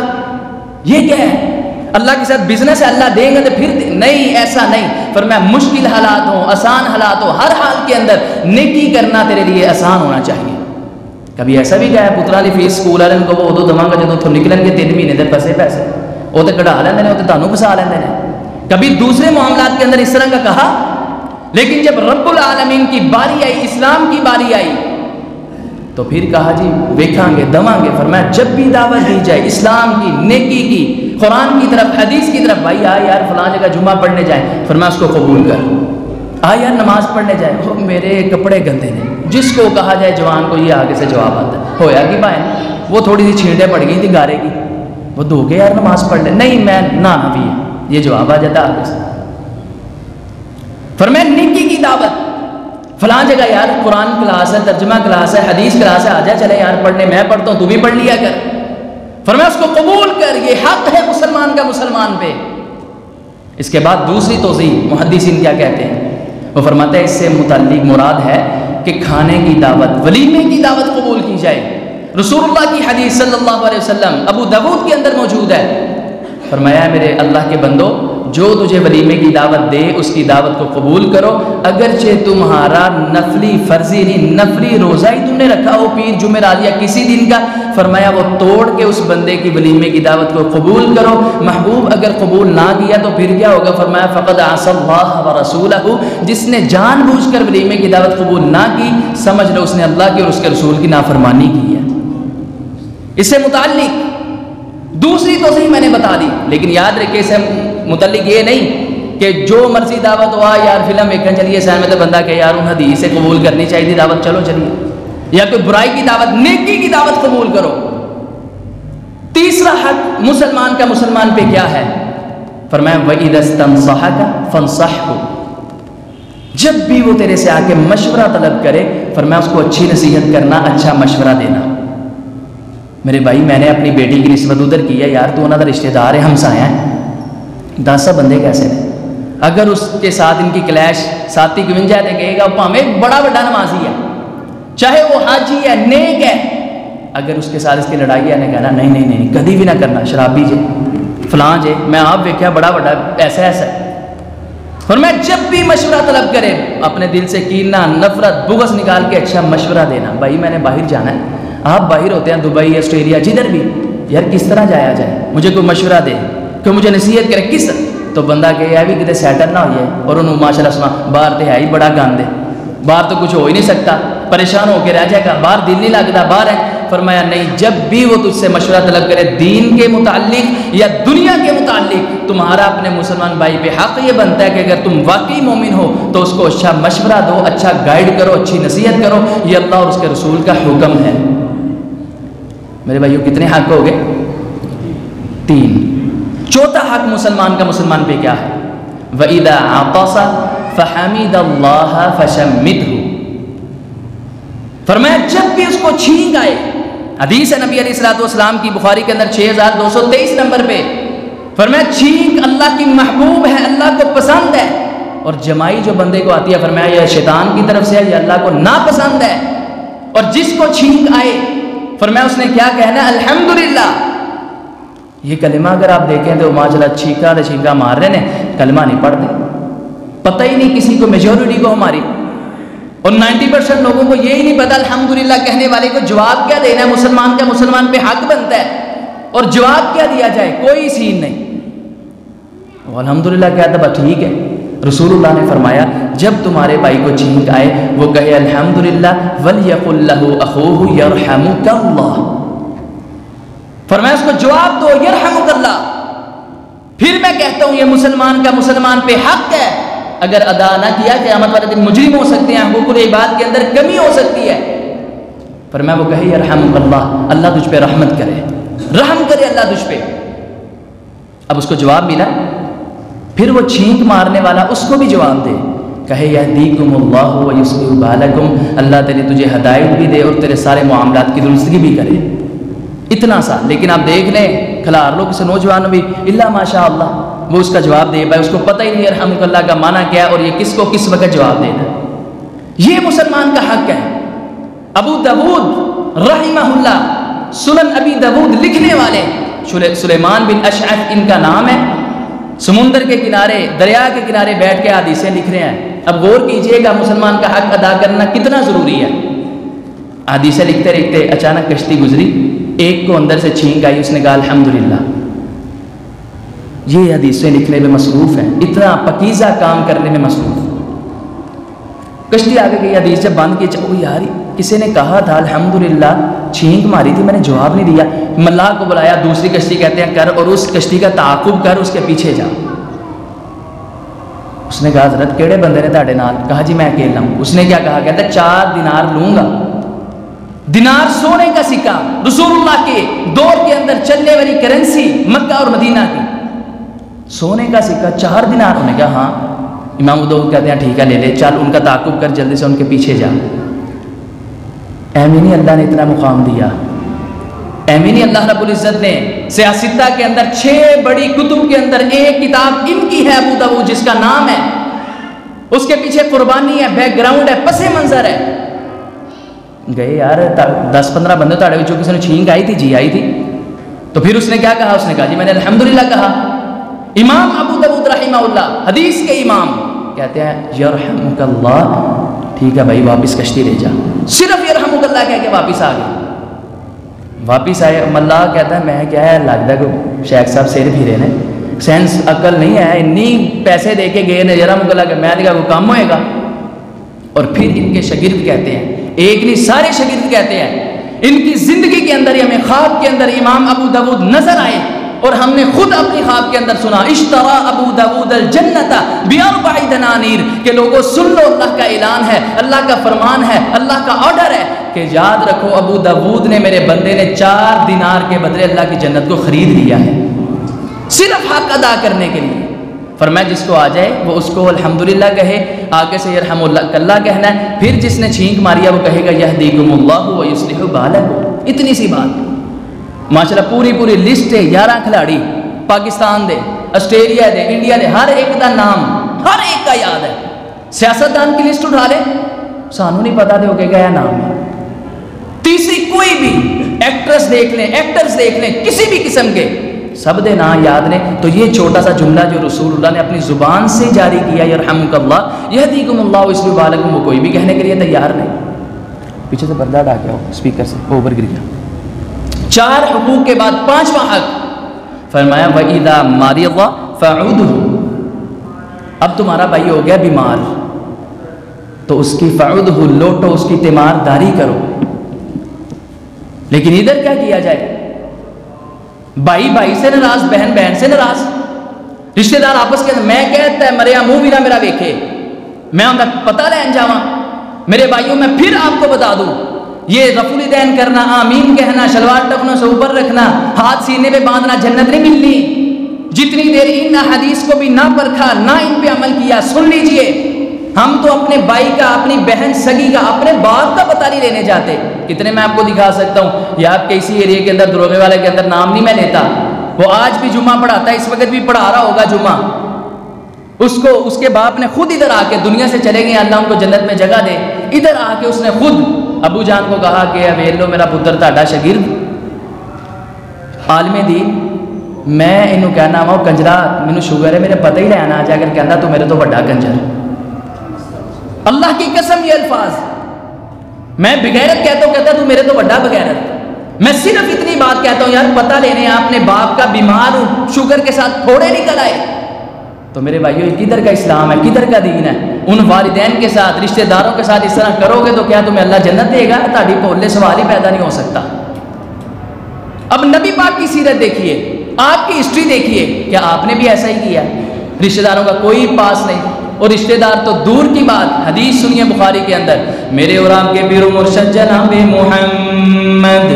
یہ کیا ہے؟ اللہ کے ساتھ بزنس ہے، اللہ دیں گے تو پھر نہیں، ایسا نہیں. فرمایا مشکل حالات ہوں، آسان حالات ہوں، ہر حال کے اندر نیکی کرنا تیرے لیے آسان ہونا چاہیے. کبھی ایسا بھی کہا ہے پترا دی فیس سکول والے کو وہ ادو دواں گا جدوں تھوں نکلن گے 3 مہینے دے پیسے وہ تو کڑا لیندے نے، وہ تو تانوں پھسا لیندے نے. کبھی دوسرے معاملات کے اندر اس طرح کا کہا، لیکن جب رب العالمین کی باری آئی، اسلام کی باری آئی تو پھر کہا جی ویکھاں گے، دواں گے. فرمایا جب بھی دعوت دی جائے اسلام کی، نیکی کی، قرآن کی طرف، حدیث کی طرف، بھائی آ یار فلاں جگہ جمعہ پڑھنے جائیں، فرمایا اس کو قبول کر. آ یار نماز پڑھنے جائیں، میرے کپڑے گندے نے، جس کو کہا جائے جوان کو یہ آگے سے جواب آتا ہے، ہویا کہ بھائی وہ تھوڑی سی چھینٹیں پڑ گئی تھی گارے کی، وہ دھو کے یار نماز پڑھ لے، نہیں میں نہانا بھی ہے، یہ جواب آ جاتا آگے سے. فرمایا نیکی کی دعوت، فلاں جگہ یار قرآن کلاس ہے، ترجمہ کلاس ہے، حدیث کلاس ہے، آ جا چلے یار پڑھنے، میں پڑھتا ہوں تو بھی پڑھ لیا کر. فرمایا اس کو قبول کر، یہ حق ہے مسلمان کا مسلمان پہ. اس کے بعد دوسری توضیح محدثین کیا کہتے ہیں، وہ فرماتے ہیں اس سے متعلق مراد ہے کہ کھانے کی دعوت، ولیمے کی دعوت قبول کی جائے. رسول اللہ کی حدیث صلی اللہ علیہ وسلم ابو داؤد کے اندر موجود ہے. فرمایا میرے اللہ کے بندو، جو تجھے ولیمے کی دعوت دے اس کی دعوت کو قبول کرو، اگرچہ تمہارا نفلی فرضی نہیں، نفلی روزہ ہی تم نے رکھا ہو پیر جمعرات یا کسی دن کا، فرمایا وہ توڑ کے اس بندے کی ولیمے کی دعوت کو قبول کرو. محبوب اگر قبول نہ کیا تو پھر کیا ہوگا؟ فرمایا فقد عصى الله ورسوله، جس نے جان بوجھ کر ولیمے کی دعوت قبول نہ کی، سمجھ لو اس نے اللہ کی اور اس کے رسول کی نافرمانی کی ہے. اس سے متعلق دوسری توضیح میں نے بتا دی، لیکن یاد رکھے اس سے متعلق یہ نہیں کہ جو مرضی دعوت ہوا یار فلم ایکن چلیے سین میں تو بندہ کہ یار ان حدیث سے قبول کرنی چاہیے دعوت، چلو چلیے، یا کوئی برائی کی دعوت، نیکی کی دعوت قبول کرو. تیسرا حق مسلمان کا مسلمان پہ کیا ہے؟ فرمایا وَإِذَا اسْتَنصَحَكَ فَانصَحْهُ، جب بھی وہ تیرے سے آ کے مشورہ طلب کرے، فرمایا اس کو اچھی نصیحت کرنا، اچھا مشورہ دینا. میرے بھائی میں نے اپنی بیٹی کی نسبت ادھر کی ہے، یار تو انہوں کا رشتہ دار ہے، ہمسایہ ہیں، 10 بندے کیسے ہیں، اگر اس کے ساتھ ان کی کلیش ساتھی کی بن جائے تو کہے گا پاویں بڑا بڑا نمازی ہے، چاہے وہ حاجی ہے، نیک ہے، اگر اس کے ساتھ اس کی لڑائی ہے، نے کہنا نہیں نہیں نہیں کبھی بھی نہ کرنا، شرابی جے فلاں جے، میں آپ ویکھیا بڑا بڑا ایسا ایسا ہے. اور میں جب بھی مشورہ طلب کرے اپنے دل سے کینہ، نفرت، بغض نکال کے اچھا مشورہ دینا. بھائی میں نے باہر جانا ہے، آپ باہر ہوتے ہیں دبئی، آسٹریلیا، جدھر بھی، یار کس طرح جایا جائے، مجھے کوئی مشورہ دے، کوئی مجھے نصیحت کرے، کس تو بندہ کہ یہ بھی کتے سیٹل نہ ہو جائے، اور انہوں ماشاء اللہ سنا باہر تو ہے ہی بڑا گند ہے، باہر تو کچھ ہو ہی نہیں سکتا، پریشان ہو کے رہ جائے گا، باہر دل نہیں لگتا، باہر ہے. فرمایا نہیں، جب بھی وہ تجھ سے مشورہ طلب کرے دین کے متعلق یا دنیا کے متعلق، تمہارا اپنے مسلمان بھائی پہ حق یہ بنتا ہے کہ اگر تم واقعی مومن ہو تو اس کو اچھا مشورہ دو، اچھا گائیڈ کرو، اچھی نصیحت کرو. یہ اللہ اور اس کے رسول کا حکم ہے. میرے بھائیوں کتنے حق ہو گئے؟ 3. چوتھا حق مسلمان کا مسلمان پہ کیا ہے؟ وَإِذَا عَطَسَ فَحَمِدَ اللَّهَ فَشَمِّتْهُ، فرمایا جب بھی اس کو چھینک آئے، حدیث ہے نبی علیہ السلام کی بخاری کے اندر 6223 نمبر پہ، فرمایا چھینک اللہ کی محبوب ہے، اللہ کو پسند ہے، اور جمائی جو بندے کو آتی ہے فرمایا یہ شیطان کی طرف سے ہے، یہ اللہ کو ناپسند ہے. اور جس کو چھینک آئے فرمایا اس نے کیا کہنا؟ الحمدللہ. یہ کلمہ اگر آپ دیکھیں تو ماشاءاللہ چھینکا مار رہے ہیں، کلمہ نہیں پڑھتے، پتہ ہی نہیں کسی کو، میجورٹی کو ہماری، اور 90% لوگوں کو یہی نہیں پتا الحمدللہ کہنے والے کو جواب کیا دینا ہے. مسلمان کا مسلمان پہ حق بنتا ہے، اور جواب کیا دیا جائے، کوئی سین نہیں. الحمدللہ کہتا بس ٹھیک ہے. رسول اللہ نے فرمایا جب تمہارے بھائی کو چھینک آئے وہ کہے الحمدللہ وَلْيَقُلْ لَهُ أَخُوهُ يَرْحَمُكَ اللَّهُ، فرمایا اس کو جواب دو يَرْحَمُكَ اللَّهُ. پھر میں کہتا ہوں یہ مسلمان کا مسلمان پہ حق ہے، اگر ادا نہ کیا قیامت والے دن مجرم ہو سکتے ہیں، حقوق العباد کے اندر کمی ہو سکتی ہے. فرمایا وہ کہے یرحمک اللہ، اللہ تجھ پہ رحمت کرے، رحم کرے اللہ تجھ پہ. اب اس کو جواب ملا، پھر وہ چھینک مارنے والا اس کو بھی جواب دے کہ کہے یہدیکم اللہ و یصلح بالکم، اللہ تعالی تجھے ہدایت بھی دے اور تیرے سارے معاملات کی درستگی بھی کرے. اتنا سا. لیکن آپ دیکھ لیں کھلار لو کسی نوجوان بھی اللہ ماشاء اللہ وہ اس کا جواب دے پائے، اس کو پتہ ہی نہیں یرحمک اللہ کا معنی کیا ہے اور یہ کس کو کس وقت جواب دینا. یہ مسلمان کا حق ہے. ابو داؤد رحمہ اللہ، سنن ابی داؤد لکھنے والے سلیمان بن اشعث ان کا نام ہے. سمندر کے کنارے، دریا کے کنارے بیٹھ کے حدیثیں لکھ رہے ہیں. اب غور کیجئے گا مسلمان کا حق ادا کرنا کتنا ضروری ہے. حدیثیں لکھتے لکھتے اچانک کشتی گزری، ایک کو اندر سے چھینک آئی، اس نے کہا الحمدللہ. یہ حدیثیں لکھنے میں مصروف ہیں، اتنا پکیزہ کام کرنے میں مصروف. کشتی آگے گئی، حدیث جب بند کی، او یار کسی نے کہا تھا الحمدللہ، چھینک ماری تھی میں نے جواب نہیں دیا. ملاح کو بلایا، دوسری کشتی کہتے ہیں کر، اور اس کشتی کا تعاقب کر، اس کے پیچھے جا. اس نے کہا حضرت کیڑے بندے نے تاڑے نال؟ کہا جی میں اکیلا ہوں. اس نے کیا کہا؟ کہتا 4 دینار لوں گا. دینار سونے کا سکہ، رسول اللہ کے دور کے اندر چلنے والی کرنسی مکہ اور مدینہ کی، سونے کا سکہ 4 دینار. انہوں نے کہا ہاں. امام ابو داؤد کہتے ہیں ٹھیک ہے لے لے، چل ان کا تعاقب کر، جلدی سے ان کے پیچھے جا. ایمینی اللہ نے اتنا مقام دیا. ایمینی اللہ رب العزت نے سیاستہ کے اندر 6 بڑی کتب کے اندر ایک کتاب ان کی ہے ابو داؤد جس کا نام ہے، اس کے پیچھے قربانی ہے، بیک گراؤنڈ ہے، پس منظر ہے. گئے یار 10-15 بندے تاڑے بچوں کسی نے چھینک آئی تھی؟ جی آئی تھی. تو پھر اس نے کیا کہا؟ اس نے کہا جی میں نے الحمدللہ کہا. امام ابو داؤد رحمہ اللہ حدیث کے امام کہتے ہیں یرحمک اللہ، ٹھیک ہے بھائی واپس کشتی لے جا. صرف یرحمک اللہ کہہ کے واپس آ گئے. واپس آئے، ملا کہتا ہے میں کیا ہے لگتا کہ شیخ صاحب سیر پھرے نے، سینس عقل نہیں ہے، انی پیسے دے کے گئے نے یرحمک اللہ کہ میں دیکھا وہ کام ہوئے گا. اور پھر ان کے شاگرد کہتے ہیں، ایک نہیں سارے شاگرد کہتے ہیں ان کی زندگی کے اندر ہمیں خواب کے اندر امام ابو داؤد نظر آئے اور ہم نے خود اپنی خواب کے اندر سنا اشترا ابو داؤد الجنت ب4 دنانیر، کہ لوگوں سن لو اللہ کا اعلان ہے، اللہ کا فرمان ہے، اللہ کا آرڈر ہے کہ یاد رکھو ابو داؤد نے میرے بندے نے 4 دینار کے بدلے اللہ کی جنت کو خرید لیا ہے صرف حق ادا کرنے کے لیے. فرمایا جس کو آ جائے وہ اس کو الحمدللہ کہے، آگے سے یرحم اللہ کہنا ہے. پھر جس نے چھینک ماری وہ کہے گا یہدیکم اللہ و یصلح بالکم. اتنی سی بات. ماشاءاللہ پوری لسٹ ہے، 11 کھلاڑی پاکستان دے، آسٹریلیا دے، انڈیا دے، ہر ایک دا نام ہر ایک کا یاد ہے. سیاستدان کی لسٹ اٹھا لے، سانو نہیں پتا دے ہو کہ گیا نام ہے. تیسری کوئی بھی ایکٹرز دیکھ لیں، ایکٹرز دیکھ لیں، کسی بھی قسم کے، سب دے نام یاد نے. تو یہ چھوٹا سا جملہ جو رسول اللہ نے اپنی زبان سے جاری کیا یرحمک اللہ یہدیکم اللہ و یصلح بالکم، وہ کوئی بھی کہنے کے لیے تیار نہیں. پیچھے سے پردہ ہٹا کے آؤ، اسپیکر سے اوپر گر گیا. 4 حقوق کے بعد 5واں حق فرمایا وَإِذَا مَرِضَ فَعُودْهُ. اب تمہارا بھائی ہو گیا بیمار تو اس کی فعودہ لوٹو، اس کی تیمارداری کرو. لیکن ادھر کیا کیا جائے؟ بھائی بھائی سے ناراض، بہن بہن سے ناراض، رشتہ دار آپس کے اندر میں کہتا ہے مریا منہ بھی نہ میرا ویکھے، میں ان کا پتہ لین جاواں. میرے بھائیوں میں پھر آپ کو بتا دوں، یہ رفع الیدین کرنا، آمین کہنا، شلوار ٹخنوں سے اوپر رکھنا، ہاتھ سینے پہ باندھنا جنت نہیں ملنی. جتنی دیر ان حدیث کو بھی نہ پرکھا، نہ ان پہ عمل کیا، سن لیجئے ہم تو اپنے بھائی کا، اپنی بہن سگی کا، اپنے باپ کا پتہ نہیں لینے جاتے. کتنے میں آپ کو دکھا سکتا ہوں، یا آپ کے اسی ایریے کے اندر دروغے والے کے اندر نام نہیں میں لیتا، وہ آج بھی جمعہ پڑھاتا ہے، اس وقت بھی پڑھا رہا ہوگا جمعہ. اس کو اس کے باپ نے خود ادھر آ کے، دنیا سے چلے گئے اللہ ان کو جنت میں جگہ دے، ادھر آ کے اس نے خود ابو جان کو کہا کہ ویل لو میرا پتر تہاڈا شاگرد عالم دین، میں انہوں کہنا وا کنجرا مینوں شوگر ہے، میرے پتہ ہی لینا آ جا کر کہندا تو میرے تو بڑا کنجر. اللہ کی قسم یہ الفاظ میں بغیرت کہتا ہوں، کہتا تو میرے تو بڑا بغیرت. میں صرف اتنی بات کہتا ہوں یار پتہ لینے اپنے باپ کا بیمار ہوں، شوگر کے ساتھ تھوڑے نکل آئے. تو میرے بھائیو کدھر کا اسلام ہے، کدھر کا دین ہے؟ ان والدین کے ساتھ، رشتہ داروں کے ساتھ اس طرح کرو گے تو کیا تمہیں اللہ جنت دے گا؟ تاڑی پولے سوال ہی پیدا نہیں ہو سکتا. اب نبی پاک کی سیرت دیکھیے، آپ کی ہسٹری دیکھیے، کیا آپ نے بھی ایسا ہی کیا؟ رشتہ داروں کا کوئی پاس نہیں، اور رشتہ دار تو دور کی بات. حدیث سنیے بخاری کے اندر، میرے اور آپ کے پیر و مرشد جناب محمد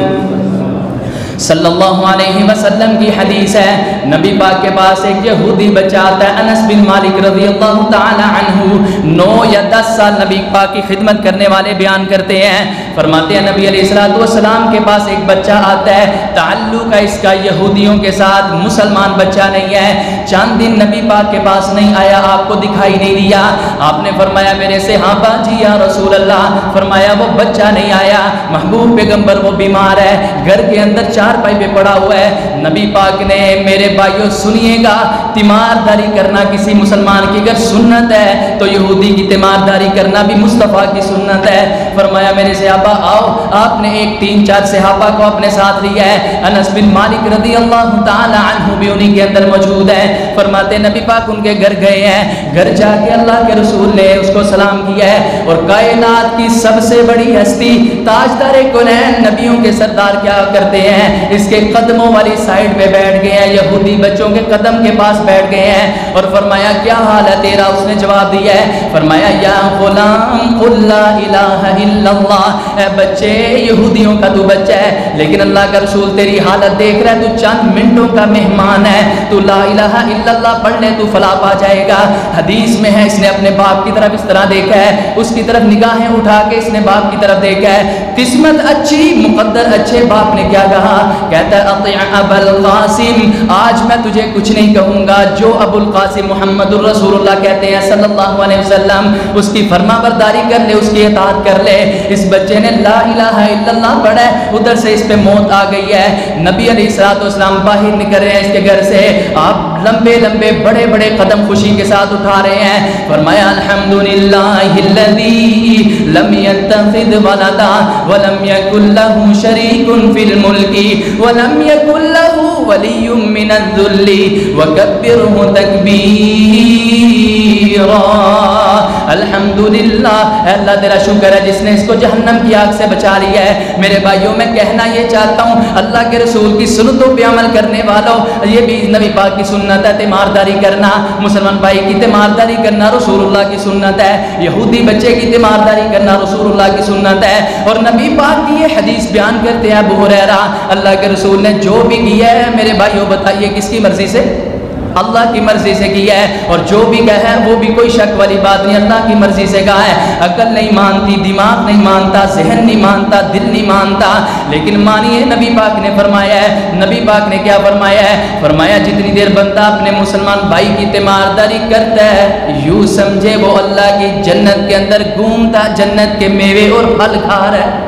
صلی اللہ علیہ وسلم کی حدیث ہے، نبی پاک کے پاس ایک یہودی بچہ آتا ہے، انس بن مالک رضی اللہ تعالی عنہ 9 یا 10 سال نبی پاک کی خدمت کرنے والے بیان کرتے ہیں، فرماتے ہیں نبی علیہ الصلوۃ والسلام کے پاس ایک بچہ آتا ہے، تعلق ہے اس کا یہودیوں کے ساتھ، مسلمان بچہ نہیں ہے، چند دن نبی پاک کے پاس نہیں آیا، آپ کو دکھائی نہیں دیا، آپ نے فرمایا میرے صحابہ جی یا رسول اللہ، فرمایا وہ بچہ نہیں آیا، محبوب پیغمبر وہ بیمار ہے، گھر کے اندر چارپائی پہ پڑا ہوا ہے، نبی پاک نے، میرے بھائیوں سنیے گا، تیمارداری کرنا کسی مسلمان کی اگر سنت ہے تو یہودی کی تیمارداری کرنا بھی مصطفیٰ کی سنت ہے، فرمایا میرے صحابہ آؤ، آپ نے ایک 3-4 صحابہ کو اپنے ساتھ لیا ہے، انس بن مالک رضی اللہ تعالی عنہ بھی انہی کے اندر موجود ہے، فرماتے نبی پاک ان کے گھر گئے ہیں، گھر جا کے اللہ کے رسول نے اس کو سلام کیا ہے، اور کائنات کی سب سے بڑی ہستی تاجدار کونین نبیوں کے سردار کیا کرتے ہیں، اس کے قدموں والی سائیڈ پہ بیٹھ گئے ہیں، یہودی بچوں کے قدم کے پاس بیٹھ گئے ہیں، اور فرمایا کیا حال ہے تیرا، اس نے جواب دیا ہے، فرمایا یا غلام قل لا الہ الا اللہ، اے بچے یہودیوں کا تو بچہ ہے، لیکن اللہ کا رسول تیری حالت دیکھ رہا ہے، تو چند منٹوں کا مہمان ہے، تو لا الہ الا اللہ پڑھ لے تو فلاح پا جائے گا، حدیث میں ہے اس نے اپنے باپ کی طرف اس طرح دیکھا ہے، اس کی طرف نگاہیں اٹھا کے اس نے باپ کی طرف دیکھا ہے، قسمت اچھی مقدر اچھے، باپ نے کیا کہا، کہتا ہے اطیع ابا القاسم، آج میں تجھے کچھ نہیں کہوں گا، جو ابو القاسم محمد الرسول اللہ کہتے ہیں صلی اللہ علیہ وسلم، اس کی فرما برداری کر لے، اس کی اطاعت کر لے، اس بچے نے لا الہ الا اللہ پڑھا ہے، ادھر سے اس پہ موت آ گئی ہے، نبی علیہ الصلوۃ والسلام باہر نکل رہے ہیں اس کے گھر سے، آپ لمبے لمبے بڑے بڑے قدم خوشی کے ساتھ اٹھا رہے ہیں، فرمایا الحمدللہ الذی لم یتخذ ولدا ولم یکن له شریک فی الملک ولم یکن له ولی من الذل وکبرہ تکبیرا، الحمدللہ، اللہ تیرا شکر ہے جس نے اس کو جہنم کی آگ سے بچا لیا ہے، میرے بھائیوں میں کہنا یہ چاہتا ہوں، اللہ کے رسول کی سنتوں پہ عمل کرنے والوں، یہ بھی نبی پاک کی سنت ہے، تیمارداری کرنا، مسلمان بھائی کی تیمارداری کرنا رسول اللہ کی سنت ہے، یہودی بچے کی تیمارداری کرنا رسول اللہ کی سنت ہے، اور نبی پاک کی یہ حدیث بیان کرتے ہیں ابو ہریرہ، اللہ کے رسول نے جو بھی کیا ہے میرے بھائیوں بتائیے کس کی مرضی سے، اللہ کی مرضی سے کیا ہے، اور جو بھی کہا ہے وہ بھی کوئی شک والی بات نہیں، اللہ کی مرضی سے کہا ہے، عقل نہیں مانتی، دماغ نہیں مانتا، ذہن نہیں مانتا، دل نہیں مانتا، لیکن مانیے نبی پاک نے فرمایا ہے، نبی پاک نے کیا فرمایا ہے، فرمایا جتنی دیر بندہ اپنے مسلمان بھائی کی تیمارداری کرتا ہے، یوں سمجھے وہ اللہ کی جنت کے اندر گھومتا، جنت کے میوے اور پھل کھا رہا ہے،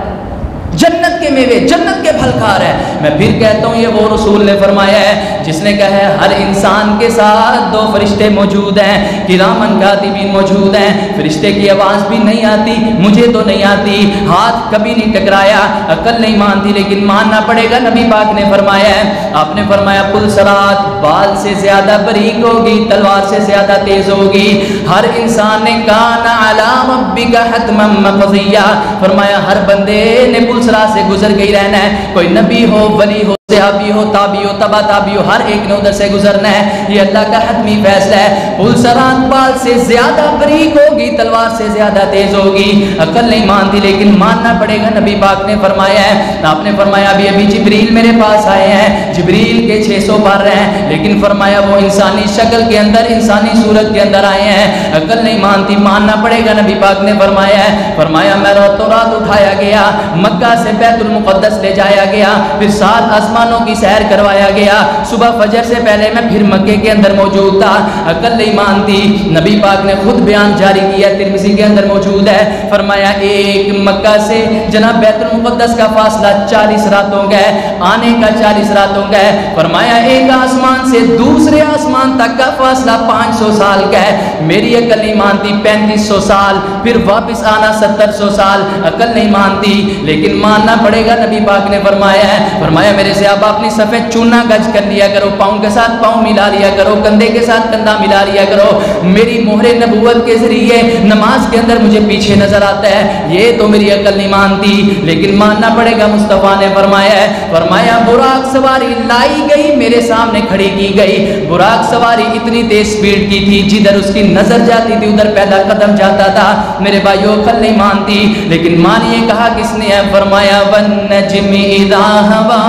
جنت کے میوے، جنت کے پھل کھا رہا ہے، میں پھر کہتا ہوں یہ وہ رسول نے فرمایا ہے جس نے کہا ہے ہر انسان کے ساتھ 2 فرشتے موجود ہیں، کرامن کاتبین موجود ہیں، فرشتے کی آواز بھی نہیں آتی، مجھے تو نہیں آتی، ہاتھ کبھی نہیں ٹکرایا، عقل نہیں مانتی، لیکن ماننا پڑے گا، نبی پاک نے فرمایا ہے، آپ نے فرمایا پلسرات بال سے زیادہ باریک ہوگی، تلوار سے زیادہ تیز ہوگی، ہر انسان نے کان علی ربک حتما مقضیہ، فرمایا ہر بندے نے پلسرات سے گزر گئی رہنا ہے، کوئی نبی ہو، ولی ہو، صحابی ہو، تابعی ہو، تبع تابعی ہو، ہر ایک نے ادھر سے گزرنا ہے، یہ اللہ کا حتمی فیصلہ ہے، پلسرات بال سے زیادہ باریک ہوگی، تلوار سے زیادہ تیز ہوگی، عقل نہیں مانتی لیکن ماننا پڑے گا، نبی پاک نے فرمایا ہے، آپ نے فرمایا ابھی جبریل میرے پاس آئے ہیں، جبریل کے 600 پر ہیں، لیکن فرمایا وہ انسانی شکل کے اندر، انسانی صورت کے اندر آئے ہیں، عقل نہیں مانتی، ماننا پڑے گا، نبی پاک نے فرمایا ہے، فرمایا میں راتوں رات اٹھایا گیا، مکہ سے بیت المقدس لے جایا گیا، پھر 7 آسمانوں کی سیر کروایا گیا، صبح فجر سے پہلے میں پھر مکے کے اندر موجود تھا، عقل نہیں مانتی، نبی پاک نے خود بیان جاری کیا، ترمذی کے اندر موجود ہے، فرمایا ایک مکہ سے جناب بیت المقدس کا فاصلہ 40 راتوں کا ہے، آنے کا 40 راتوں کا ہے، فرمایا ایک آسمان سے دوسرے آسمان تک کا فاصلہ 500 سال کا ہے، میری عقل نہیں مانتی 3500 سال، پھر واپس آنا 700 سال، عقل نہیں مانتی لیکن ماننا پڑے گا، نبی پاک نے فرمایا ہے، فرمایا میرے سے آپ اپنی سفید چونا گج کر لیا کرو، پاؤں کے ساتھ پاؤں ملا لیا کرو، کندھے کے ساتھ کندھا ملا لیا کرو، میری مہر نبوت کے ذریعے نماز کے اندر مجھے پیچھے نظر آتا ہے، یہ تو میری عقل نہیں مانتی لیکن ماننا پڑے گا، مصطفیٰ نے فرمایا ہے، فرمایا براق سواری لائی گئی، میرے سامنے کھڑی کی گئی، براق سواری اتنی تیز سپیڈ کی تھی جدھر اس کی نظر جاتی تھی ادھر پہلا قدم جاتا تھا، میرے بھائیو عقل نہیں مانتی لیکن مانیے کہا کس نے ہے، فرمایا فرمایا والنجم اذا ہوا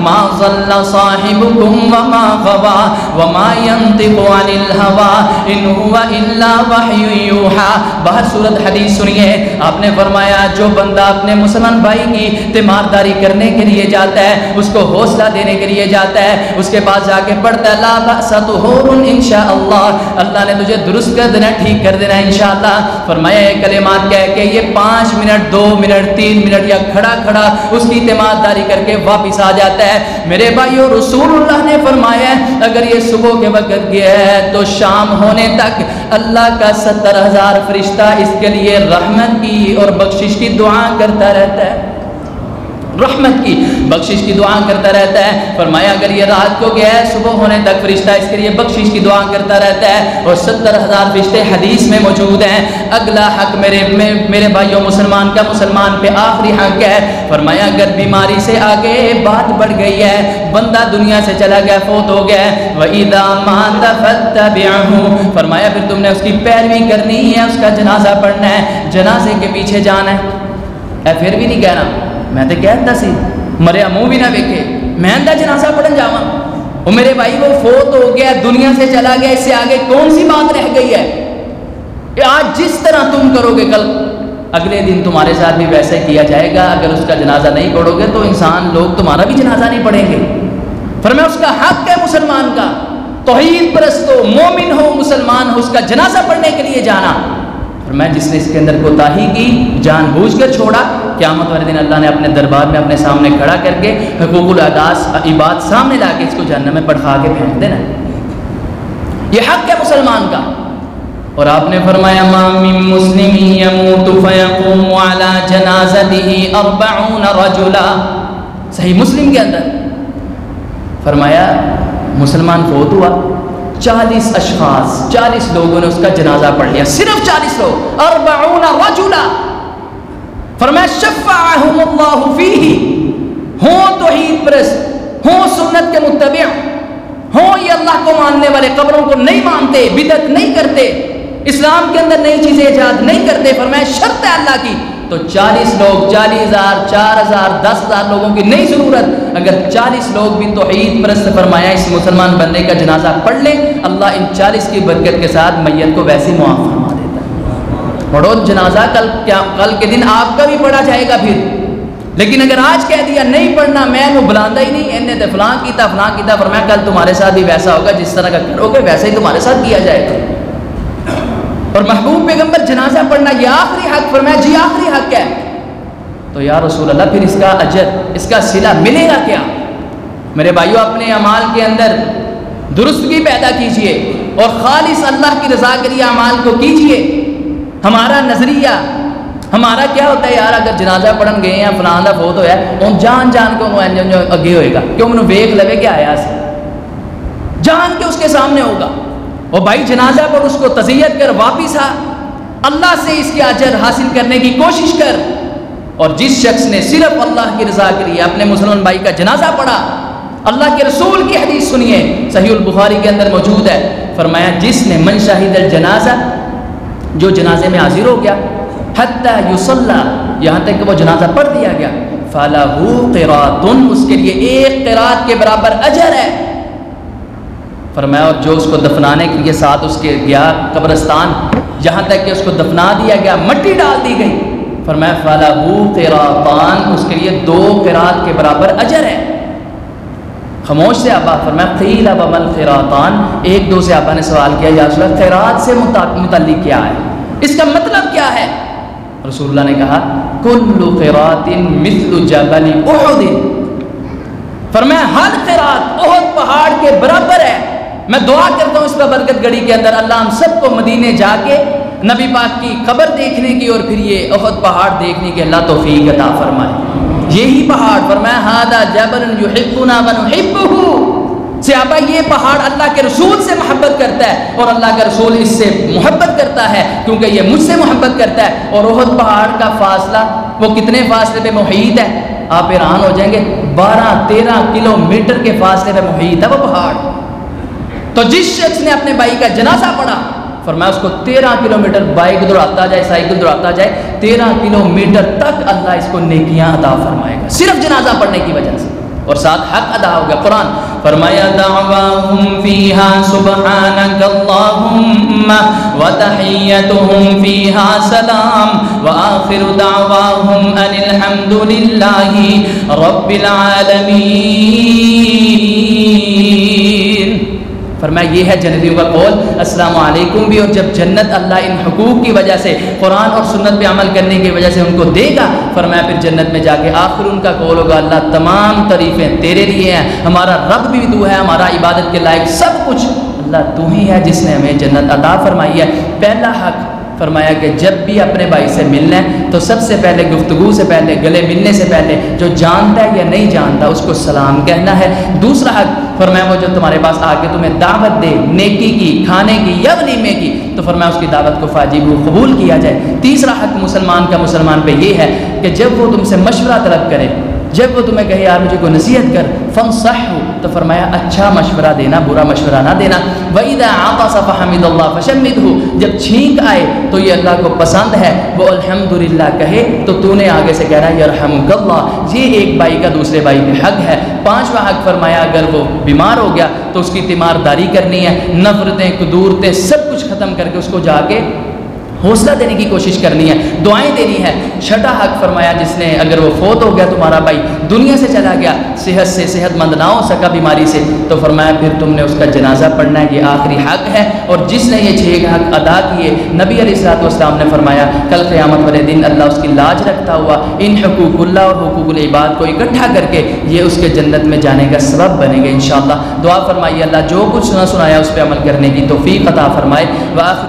ما ضل صاحبکم وما غوا وما ينطق عن الهوى ان هو الا وحی یوحى. باہر صورت حدیث سنیے. آپ نے فرمایا جو بندہ اپنے مسلمان بھائی کی تیمارداری کرنے کے لیے جاتا ہے, اس کو حوصلہ دینے کے لیے جاتا ہے, اس کے پاس جا کے پڑھتا ہے لا بأس طہور انشاءاللہ, اللہ نے تجھے درست کر دینا, ٹھیک کر دینا انشاءاللہ. فرمایا یہ کلمات کہہ کے یہ 5 منٹ 2 منٹ 3 منٹ یا کھڑا کھڑا اس کی تیمارداری کر کے واپس آ جاتا ہے. میرے بھائیو رسول اللہ نے فرمایا اگر یہ صبح کے وقت گیا ہے تو شام ہونے تک اللہ کا 70,000 فرشتہ اس کے لیے رحمت کی اور بخشش کی دعا کرتا رہتا ہے, رحمت کی بخشش کی دعا کرتا رہتا ہے. فرمایا اگر یہ رات کو گیا ہے صبح ہونے تک فرشتہ اس کے لیے بخشش کی دعا کرتا رہتا ہے, اور 70,000 فرشتے حدیث میں موجود ہیں. اگلا حق میرے بھائیوں مسلمان کا مسلمان پہ آخری حق ہے. فرمایا اگر بیماری سے آگے بات بڑھ گئی ہے, بندہ دنیا سے چلا گیا, فوت ہو گیا ہے, وَإِذَا مَاتَ فَاتَّبِعْهُ, فرمایا پھر تم نے اس کی پیروی کرنی ہے, اس کا جنازہ پڑھنا ہے, جنازے کے پیچھے جانا ہے. اے پھر بھی نہیں کہنا میں تو کہتا سی مریا منہ بھی نہ ویکھے میں اندر جنازہ پڑھن جاواں. وہ میرے بھائی وہ فوت ہو گیا, دنیا سے چلا گیا, اس سے آگے کون سی بات رہ گئی ہے؟ آج جس طرح تم کرو گے کل اگلے دن تمہارے ساتھ بھی ویسا ہی کیا جائے گا. اگر اس کا جنازہ نہیں پڑھو گے تو انسان لوگ تمہارا بھی جنازہ نہیں پڑھیں گے. فرمایا اس کا حق ہے مسلمان کا, توحید پرست ہو, مومن ہو, مسلمان ہو, اس کا جنازہ پڑھنے کے لیے جانا. میں جس نے اس کے اندر کوتاہی کی جان بوجھ کر چھوڑا, قیامت والے دن اللہ نے اپنے دربار میں اپنے سامنے کھڑا کر کے حقوق العباد سامنے لا کے اس کو جہنم میں پڑھا کے پھینک دینا. یہ حق ہے مسلمان کا. اور آپ نے فرمایا ما من مسلم يموت فيقوم على جنازته 40 رجلا, صحیح مسلم کے اندر فرمایا مسلمان فوت ہوا, 40 اشخاص 40 لوگوں نے اس کا جنازہ پڑھ لیا, صرف 40 لوگ, 40 رجلا. فرمایا شفعهم اللہ فیہ, ہوں توحید پرست, ہوں سنت کے متبع, ہوں یہ اللہ کو ماننے والے, قبروں کو نہیں مانتے, بدعت نہیں کرتے, اسلام کے اندر نئی چیزیں ایجاد نہیں کرتے. فرمایا شرط ہے اللہ کی, تو 40 لوگ 40,000 4,000 10,000 لوگوں کی نہیں ضرورت, اگر 40 لوگ بھی توحید پرست فرمایا اس مسلمان بندے کا جنازہ پڑھ لیں, اللہ ان 40 کی برکت کے ساتھ میت کو ویسے معاف فرما دیتا ہے. پڑھو جنازہ, کل کے دن آپ کا بھی پڑھا جائے گا پھر. لیکن اگر آج کہہ دیا نہیں پڑھنا, میں وہ بلاندہ ہی نہیں, انہیں تو فلاں کیتا, فرمایا کل تمہارے ساتھ بھی ویسا ہوگا, جس طرح کا کرو گے ویسے ہی تمہارے ساتھ کیا جائے گا. اور محبوب پیغمبر جنازہ پڑھنا یہ آخری حق, فرمایا جی آخری حق ہے. تو یا رسول اللہ پھر اس کا اجر, اس کا صلہ ملے گا کیا؟ میرے بھائیو اپنے اعمال کے اندر درستگی پیدا کیجئے اور خالص اللہ کی رضا کے لیے اعمال کو کیجئے. ہمارا نظریہ ہمارا کیا ہوتا ہے یار, اگر جنازہ پڑھن گئے ہیں فلاں دا فوت ہویا ہے, ان جان کو اگے ہوئے گا, کیوں انہوں ویک لگے کہ آیا سے جان کے اس کے سامنے ہوگا. اور بھائی جنازہ پر اس کو تزیت کر واپس آ, اللہ سے اس کے اجر حاصل کرنے کی کوشش کر. اور جس شخص نے صرف اللہ کی رضا کے لیے اپنے مسلمان بھائی کا جنازہ پڑھا, اللہ کے رسول کی حدیث سنیے, صحیح البخاری کے اندر موجود ہے. فرمایا جس نے من شہید الجنازہ, جو جنازے میں حاضر ہو گیا, حتی یصلی, یہاں تک کہ وہ جنازہ پڑھ دیا گیا, فَلَهُ قِرَاطٌ, اس کے لیے 1 قرات کے برابر اجر ہے. فرمایا اور جو اس کو دفنانے کے لیے ساتھ اس کے گیا قبرستان, جہاں تک کہ اس کو دفنا دیا گیا, مٹی ڈال دی گئی, فرمایا فَلَهُ قِرَاطان, اس کے لیے 2 قرات کے برابر اجر ہے. خاموش سے آبا, فرمایا قیل وما القراطان, 1-2 سے آبا نے سوال کیا یا رسول اللہ قرات سے متعلق کیا ہے, اس کا مطلب کیا ہے؟ رسول اللہ نے کہا کل قرات مثل جبل احد, فرمایا ہر قرات احد پہاڑ کے برابر ہے. میں دعا کرتا ہوں اس پر برکت گھڑی کے اندر اللہ ہم سب کو مدینے جا کے نبی پاک کی قبر دیکھنے کی اور پھر یہ احد پہاڑ دیکھنے کی اللہ توفیق عطا فرمائے. یہی پہاڑ, فرمایا ھذا جبل یحبنا ونحبہ, صحابہ یہ پہاڑ اللہ کے رسول سے محبت کرتا ہے اور اللہ کا رسول اس سے محبت کرتا ہے کیونکہ یہ مجھ سے محبت کرتا ہے. اور احد پہاڑ کا فاصلہ وہ کتنے فاصلے پہ محیط ہے, آپ حیران ہو جائیں گے, 12-13 کلومیٹر کے فاصلے پہ محیط ہے وہ پہاڑ. تو جس شخص نے اپنے بھائی کا جنازہ پڑھا فرمایا اس کو 13 کلومیٹر بائک دوڑاتا جائے، سائیکل دوڑاتا جائے، 13 کلومیٹر تک اللہ اس کو نیکیاں عطا فرمائے گا، صرف جنازہ پڑھنے کی وجہ سے، اور ساتھ حق ادا ہو گیا۔ قرآن فرمایا دعواہم فیہا سبحانک اللہم وتحیتہم فیہا سلام وآخر دعواہم ان الحمد للہ رب العالمین۔ فرمایا یہ ہے جنتیوں کا قول، السلام علیکم بھی، اور جب جنت اللہ ان حقوق کی وجہ سے قرآن اور سنت پہ عمل کرنے کی وجہ سے ان کو دے گا، فرمایا پھر جنت میں جا کے آخر ان کا قول ہوگا اللہ تمام تعریفیں تیرے لیے ہیں، ہمارا رب بھی تو ہے، ہمارا عبادت کے لائق سب کچھ اللہ تو ہی ہے جس نے ہمیں جنت عطا فرمائی ہے۔ پہلا حق فرمایا کہ جب بھی اپنے بھائی سے ملنا ہے تو سب سے پہلے گفتگو سے پہلے، گلے ملنے سے پہلے، جو جانتا ہے یا نہیں جانتا اس کو سلام کہنا ہے۔ دوسرا حق فرمایا وہ جو تمہارے پاس آ کے تمہیں دعوت دے نیکی کی، کھانے کی یا ولیمے کی، تو فرمایا اس کی دعوت کو فاجب قبول کیا جائے۔ تیسرا حق مسلمان کا مسلمان پہ یہ ہے کہ جب وہ تم سے مشورہ طلب کرے، جب وہ تمہیں کہے یار مجھے کوئی نصیحت کر، فانصحہ، تو فرمایا اچھا مشورہ دینا، برا مشورہ نہ دینا۔ وَإِذَا عَطَسَ فَحَمِدَ اللَّهَ فَشَمِّدْهُ، جب چھینک آئے تو یہ اللہ کو پسند ہے وہ الحمدللہ کہے، تو تو نے آگے سے کہنا یرحمک اللہ۔ یہ ایک بھائی کا دوسرے بھائی پہ حق ہے۔ پانچواں حق فرمایا اگر وہ بیمار ہو گیا تو اس کی تیمارداری کرنی ہے، نفرتیں قدورتیں سب کچھ ختم کر کے اس کو جا کے حوصلہ دینے کی کوشش کرنی ہے، دعائیں دینی ہے۔ چھٹا حق فرمایا جس نے اگر وہ فوت ہو گیا تمہارا بھائی دنیا سے چلا گیا، صحت سے صحت مند نہ ہو سکا بیماری سے، تو فرمایا پھر تم نے اس کا جنازہ پڑھنا ہے، یہ آخری حق ہے۔ اور جس نے یہ 6 حق ادا کیے، نبی علیہ الصلوۃ والسلام نے فرمایا کل قیامت والے دن اللہ اس کی لاج رکھتا ہوا ان حقوق اللہ اور حقوق العباد کو اکٹھا کر کے یہ اس کے جنت میں جانے کا سبب بنے گا انشاءاللہ۔ دعا فرمائیے اللہ جو کچھ سنا سنایا اس پہ عمل کرنے کی توفیق عطا فرمائے۔ وآخر